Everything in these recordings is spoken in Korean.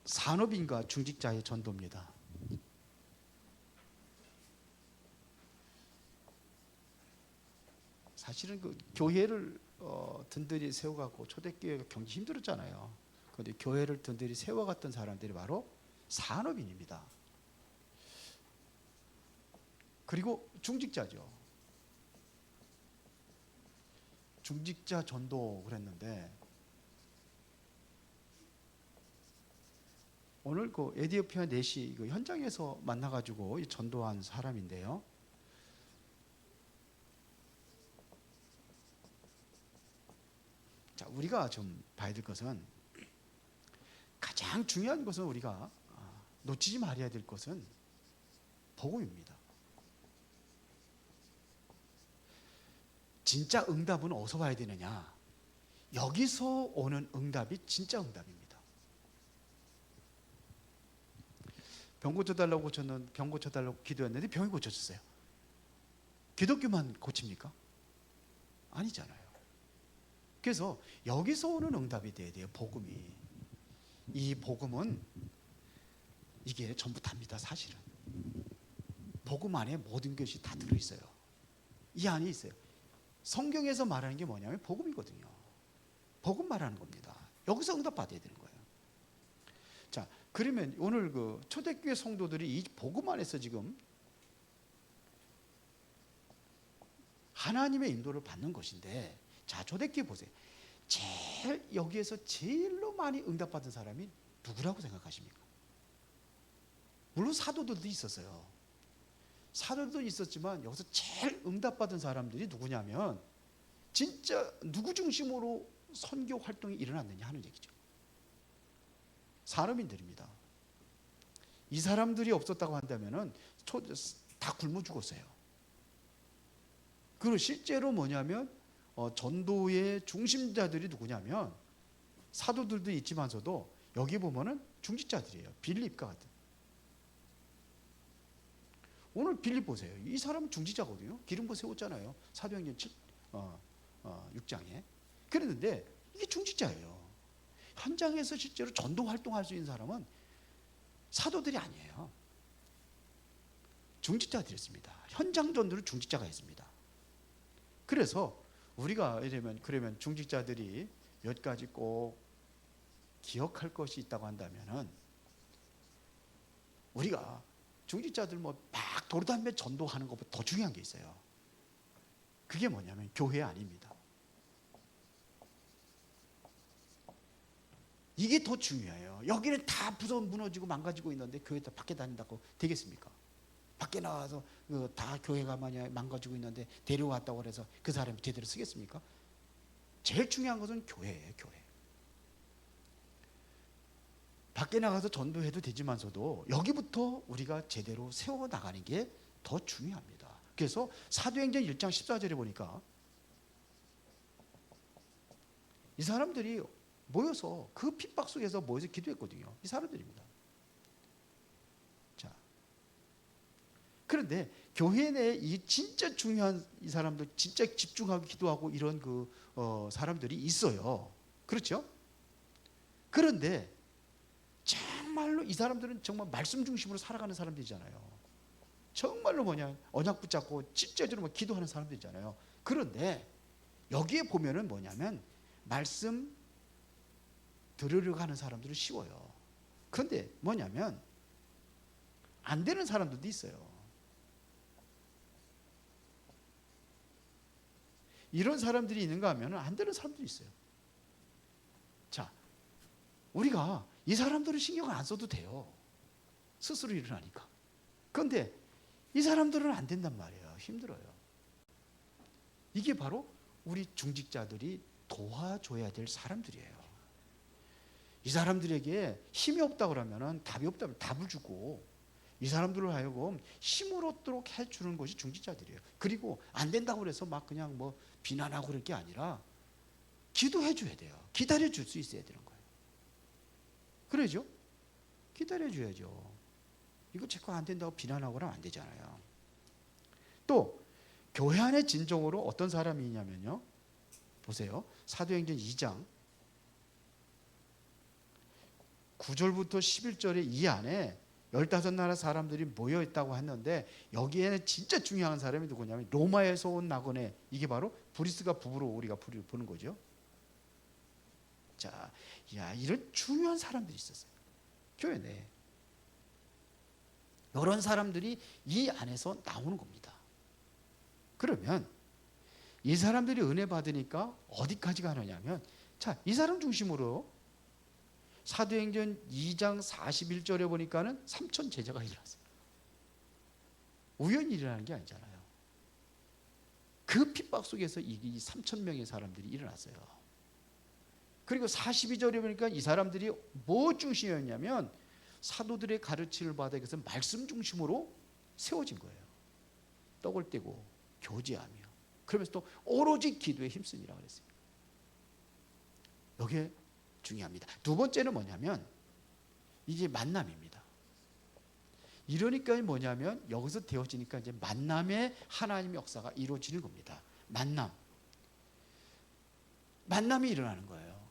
산업인과 중직자의 전도입니다. 사실은 그 교회를 든든히 세워갖고 초대교회가 경제 힘들었잖아요. 그런데 교회를 든든히 세워갔던 사람들이 바로 산업인입니다. 그리고 중직자죠. 중직자 전도 그랬는데 오늘 그 에디오피아 넷이 그 현장에서 만나가지고 전도한 사람인데요. 자, 우리가 좀 봐야 될 것은 가장 중요한 것은 우리가 놓치지 말아야 될 것은 복음입니다. 진짜 응답은 어디서 와야 되느냐? 여기서 오는 응답이 진짜 응답입니다. 병 고쳐달라고 저는 병 고쳐달라고 기도했는데 병이 고쳐졌어요. 기독교만 고칩니까? 아니잖아요. 그래서 여기서 오는 응답이 돼야 돼요. 복음이. 이 복음은 이게 전부 답니다. 사실은 복음 안에 모든 것이 다 들어있어요. 이 안에 있어요. 성경에서 말하는 게 뭐냐면 복음이거든요. 복음 말하는 겁니다. 여기서 응답 받아야 되는 거예요. 자, 그러면 오늘 그 초대교회 성도들이 이 복음 안에서 지금 하나님의 인도를 받는 것인데, 자, 초대교회 보세요. 여기에서 제일로 많이 응답받은 사람이 누구라고 생각하십니까? 물론 사도들도 있었어요. 사도들도 있었지만 여기서 제일 응답받은 사람들이 누구냐면 진짜 누구 중심으로 선교 활동이 일어났느냐 하는 얘기죠. 산업인들입니다. 이 사람들이 없었다고 한다면은 다 굶어 죽었어요. 그리고 실제로 뭐냐면 전도의 중심자들이 누구냐면 사도들도 있지만서도 여기 보면은 중직자들이에요. 빌립과 같은. 오늘 빌립 보세요. 이 사람은 중직자거든요. 기름 부어 세웠잖아요. 사도행전 6장에. 그랬는데 이게 중직자예요. 현장에서 실제로 전도 활동할 수 있는 사람은 사도들이 아니에요. 중직자들이었습니다. 현장 전도를 중직자가 했습니다. 그래서 우리가 그러면 중직자들이 몇 가지 꼭 기억할 것이 있다고 한다면은 우리가 중직자들 막 도르담배 전도하는 것보다 더 중요한 게 있어요. 그게 뭐냐면 교회 아닙니다. 이게 더 중요해요. 여기는 다 무너지고 망가지고 있는데 교회 다 밖에 다닌다고 되겠습니까? 밖에 나와서 다 교회가 만약 망가지고 있는데 데려왔다고 해서 그 사람이 제대로 쓰겠습니까? 제일 중요한 것은 교회예요. 교회. 밖에 나가서 전도해도 되지만서도 여기부터 우리가 제대로 세워나가는 게 더 중요합니다. 그래서 사도행전 1장 14절에 보니까 이 사람들이 모여서 그 핍박 속에서 모여서 기도했거든요. 이 사람들입니다. 자, 그런데 교회 내에 이 진짜 중요한 이 사람들 진짜 집중하고 기도하고 이런 사람들이 있어요. 그렇죠? 그런데 정말로 이 사람들은 정말 말씀 중심으로 살아가는 사람들이잖아요. 정말로 언약 붙잡고 집제적으로 기도하는 사람들이잖아요. 그런데 여기에 보면은 뭐냐면 말씀 들으려고 하는 사람들은 쉬워요. 그런데 뭐냐면 안 되는 사람들도 있어요. 이런 사람들이 있는가 하면 안 되는 사람들이 있어요. 자, 우리가 이 사람들은 신경을 안 써도 돼요. 스스로 일어나니까. 그런데 이 사람들은 안 된단 말이에요. 힘들어요. 이게 바로 우리 중직자들이 도와줘야 될 사람들이에요. 이 사람들에게 힘이 없다고 그러면 답이 없다면 답을 주고 이 사람들을 하여금 힘을 얻도록 해주는 것이 중직자들이에요. 그리고 안 된다고 해서 막 그냥 비난하고 그럴 게 아니라 기도해 줘야 돼요. 기다려 줄 수 있어야 되는 거예요. 그러죠? 기다려 줘야죠. 이거 제거 안 된다고 비난하고는 안 되잖아요. 또 교회 안에 진정으로 어떤 사람이 있냐면요. 보세요. 사도행전 2장 9절부터 11절에 이 안에 15나라 사람들이 모여 있다고 했는데 여기에는 진짜 중요한 사람이 누구냐면 로마에서 온 나그네, 이게 바로 브리스가 부부로 우리가 보는 거죠. 자, 야, 이런 중요한 사람들이 있었어요. 교회 내에. 이런 사람들이 이 안에서 나오는 겁니다. 그러면 이 사람들이 은혜 받으니까 어디까지 가느냐면, 자, 이 사람 중심으로 사도행전 2장 41절에 보니까는 3천 제자가 일어났어요. 우연히 일어나는 게 아니잖아요. 그 핍박 속에서 이 3천 명의 사람들이 일어났어요. 그리고 42절에 보니까 이 사람들이 뭐 중심이었냐면 사도들의 가르침을 받아 그래서 말씀 중심으로 세워진 거예요. 떡을 떼고 교제하며, 그러면서 또 오로지 기도에 힘쓰니라 그랬어요. 이게 중요합니다. 두 번째는 뭐냐면 이제 만남입니다. 이러니까 뭐냐면 여기서 되어지니까 이제 만남의 하나님의 역사가 이루어지는 겁니다. 만남이 일어나는 거예요.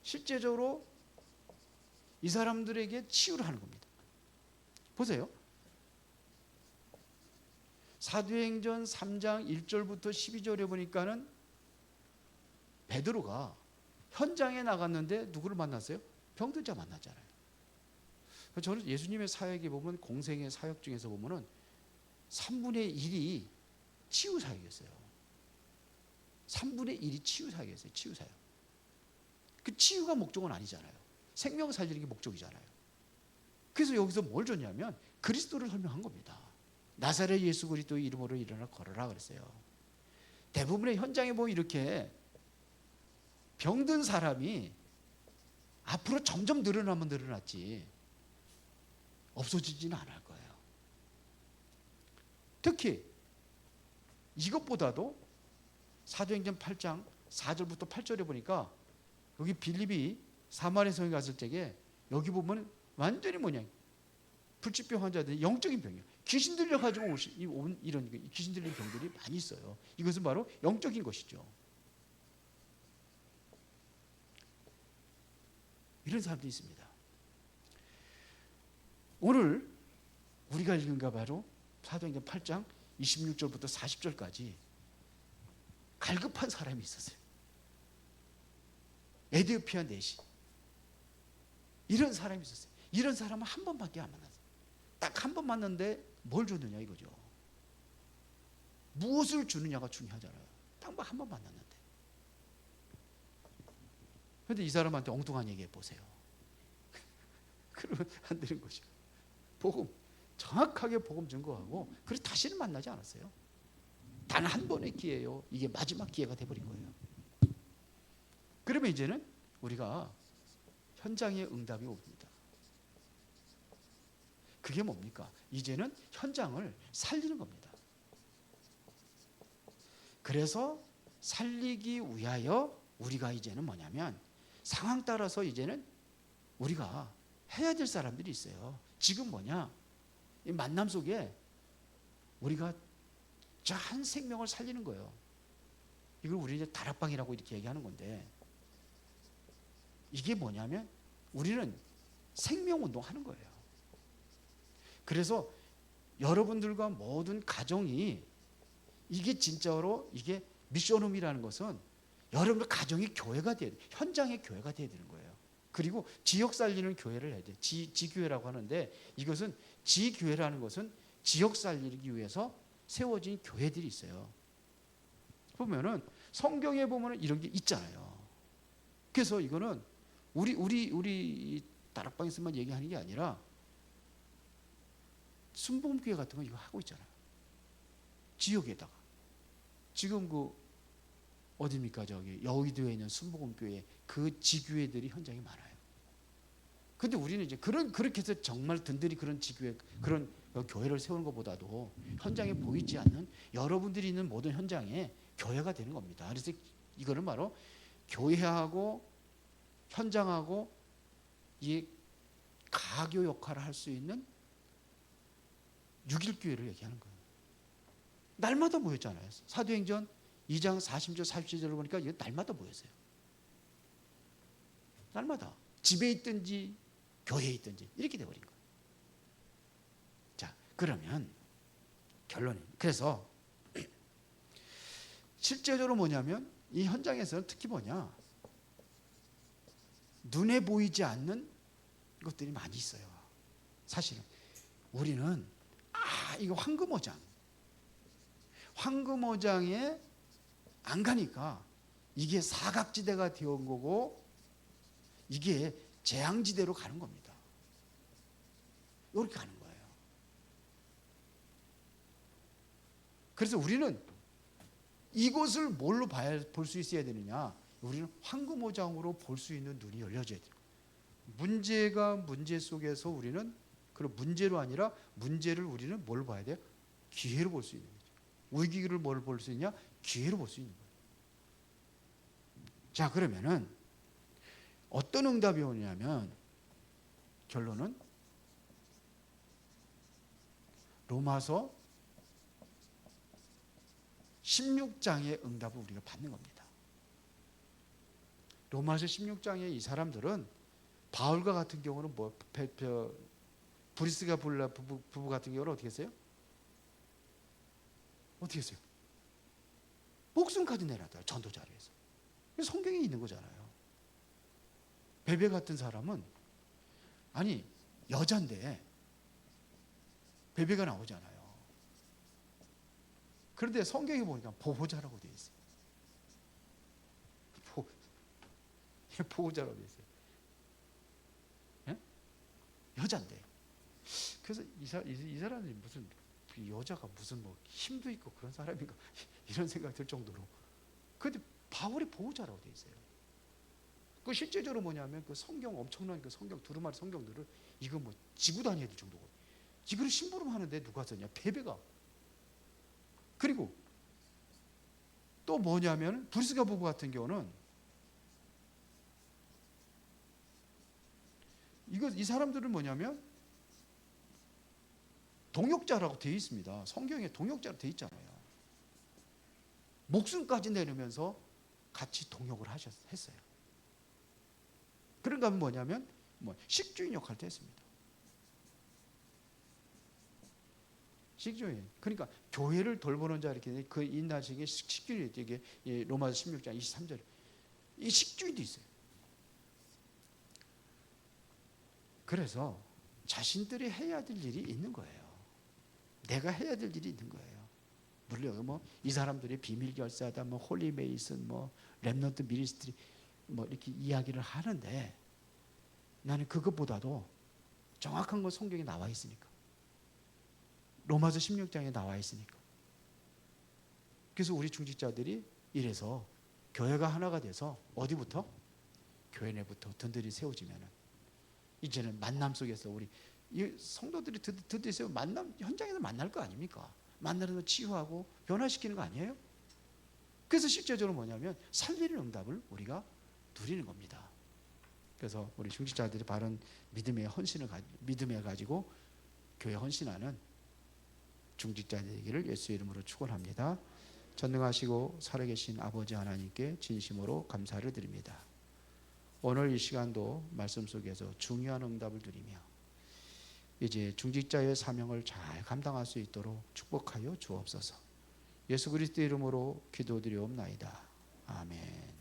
실제적으로 이 사람들에게 치유를 하는 겁니다. 보세요. 사도행전 3장 1절부터 12절에 보니까는 베드로가 현장에 나갔는데 누구를 만났어요? 병든 자 만났잖아요. 저는 예수님의 사역에 보면, 공생의 사역 중에서 보면은 3분의 1이 치유 사역이었어요. 3분의 1이 치유 사역이었어요. 치유 사역. 그 치유가 목적은 아니잖아요. 생명 살리는 게 목적이잖아요. 그래서 여기서 뭘 줬냐면 그리스도를 설명한 겁니다. 나사렛 예수 그리스도의 이름으로 일어나 걸어라 그랬어요. 대부분의 현장에 보면 이렇게 병든 사람이 앞으로 점점 늘어나면 늘어났지 없어지지는 않을 거예요. 특히 이것보다도 사도행전 8장 4절부터 8절에 보니까 여기 빌립이 사마리아 성에 갔을 때에 여기 보면 완전히 뭐냐, 불치병 환자들이 영적인 병이에요. 귀신 들려가지고 온 이런 귀신 들린 병들이 많이 있어요. 이것은 바로 영적인 것이죠. 이런 사람들이 있습니다. 오늘 우리가 읽은 거 바로 사도행전 8장 26절부터 40절까지 갈급한 사람이 있었어요. 에디오피아 내시. 이런 사람이 있었어요. 이런 사람은 한 번밖에 안 만났어요. 딱 한 번 만났는데 뭘 줬느냐 이거죠. 무엇을 주느냐가 중요하잖아요. 딱 한 번 만났는데. 그런데 이 사람한테 엉뚱한 얘기 해보세요. 그러면 안 되는 거죠. 복음, 정확하게 복음 증거하고, 그래서 다시는 만나지 않았어요. 단 한 번의 기회예요. 이게 마지막 기회가 돼버린 거예요. 그러면 이제는 우리가 현장에 응답이 옵니다. 그게 뭡니까? 이제는 현장을 살리는 겁니다. 그래서 살리기 위하여 우리가 이제는 뭐냐면 상황 따라서 이제는 우리가 해야 될 사람들이 있어요. 지금 뭐냐? 이 만남 속에 우리가 저 한 생명을 살리는 거예요. 이걸 우리 이제 다락방이라고 이렇게 얘기하는 건데, 이게 뭐냐면 우리는 생명운동 하는 거예요. 그래서 여러분들과 모든 가정이, 이게 진짜로 이게 미션홈이라는 것은 여러분들 가정이 교회가 돼야 돼. 현장의 교회가 돼야 되는 거예요. 그리고 지역 살리는 교회를 해야 돼. 지교회라고 하는데, 이것은 지교회라는 것은 지역 살리기 위해서 세워진 교회들이 있어요. 보면은 성경에 보면은 이런 게 있잖아요. 그래서 이거는 우리 다락방에서만 얘기하는 게 아니라 순복음교회 같은 거 이거 하고 있잖아요. 지역에다가. 지금 그 어디입니까? 저기 여의도에 있는 순복음교회 그 지교회들이 현장에 많아요. 근데 우리는 이제 그렇게 해서 정말 든든히 그런 지교회, 그런 교회를 세우는 것보다도 현장에 보이지 않는 여러분들이 있는 모든 현장에 교회가 되는 겁니다. 그래서 이거는 바로 교회하고 현장하고 이 가교 역할을 할 수 있는 6.1교회를 얘기하는 거예요. 날마다 모였잖아요. 사도행전 2장 40절 47절을 보니까 이거 날마다 모였어요. 날마다. 집에 있든지 교회에 있든지 이렇게 돼버린 거예요. 자, 그러면 결론이, 그래서 실제적으로 뭐냐면 이 현장에서는 특히 뭐냐, 눈에 보이지 않는 것들이 많이 있어요. 사실은 우리는 이거 황금어장에 안 가니까 이게 사각지대가 되어온 거고 이게 재앙지대로 가는 겁니다. 이렇게 가는 거예요. 그래서 우리는 이곳을 뭘로 볼 수 있어야 되느냐, 우리는 황금어장으로 볼 수 있는 눈이 열려져야 돼요. 문제가 문제 속에서 우리는 그런 문제로 아니라 문제를 우리는 뭘 봐야 돼요? 기회로 볼 수 있는 거죠. 위기를 뭘 볼 수 있냐? 기회로 볼 수 있는 거예요. 자, 그러면은 어떤 응답이 오냐면 결론은 로마서 16장의 응답을 우리가 받는 겁니다. 로마서 16장의 이 사람들은 바울과 같은 경우는 브리스가 부부 같은 경우는 어떻게 했어요? 어떻게 했어요? 목숨까지 내놨다, 전도자리에서. 성경에 있는 거잖아요. 베베 같은 사람은 아니 여잔데 베베가 나오잖아요. 그런데 성경에 보니까 보호자라고 되어 있어요. 보호자라고 되어 있어요. 예? 여잔데. 그래서 이 사람들이 무슨 여자가 무슨 뭐 힘도 있고 그런 사람인가 이런 생각 들 정도로. 그런데 바울이 보호자라고 되어 있어요. 그 실제적으로 뭐냐면 그 성경, 엄청난 그 성경 두루마리 성경들을 이거 뭐 지고 다녀야 될 정도고, 이거를 심부름하는데 누가 썼냐? 베베가. 그리고 또 뭐냐면 브리스가 부부 같은 경우는 이 사람들은 뭐냐면 동역자라고 되어 있습니다. 성경에 동역자로 되어 있잖아요. 목숨까지 내려면서 같이 동역을 했어요. 그런가 하면 뭐냐면 식주인 역할도 했습니다. 식주인. 그러니까 교회를 돌보는 자 이렇게 그 인나식의 식주인이 이게 로마서 16장 23절. 이 식주인도 있어요. 그래서 자신들이 해야 될 일이 있는 거예요. 내가 해야 될 일이 있는 거예요. 물론 이 사람들이 비밀 결사다, 홀리 메이슨, 렘넌트 미니스트리 이렇게 이야기를 하는데 나는 그것보다도 정확한 건 성경에 나와 있으니까. 로마서 16장에 나와 있으니까. 그래서 우리 중직자들이 이래서 교회가 하나가 돼서 어디부터? 교회 내부터 든든히 세워지면은 이제는 만남 속에서 우리 성도들이 든든히 만남 현장에서 만날 거 아닙니까? 만나서 치유하고 변화시키는 거 아니에요? 그래서 실제적으로 뭐냐면 살리는 응답을 우리가 누리는 겁니다. 그래서 우리 중직자들이 바른 믿음에 가지고 교회 헌신하는 중직자들 되기를 예수의 이름으로 축원합니다. 전능하시고 살아계신 아버지 하나님께 진심으로 감사를 드립니다. 오늘 이 시간도 말씀 속에서 중요한 응답을 누리며 이제 중직자의 사명을 잘 감당할 수 있도록 축복하여 주옵소서. 예수 그리스도의 이름으로 기도드리옵나이다. 아멘.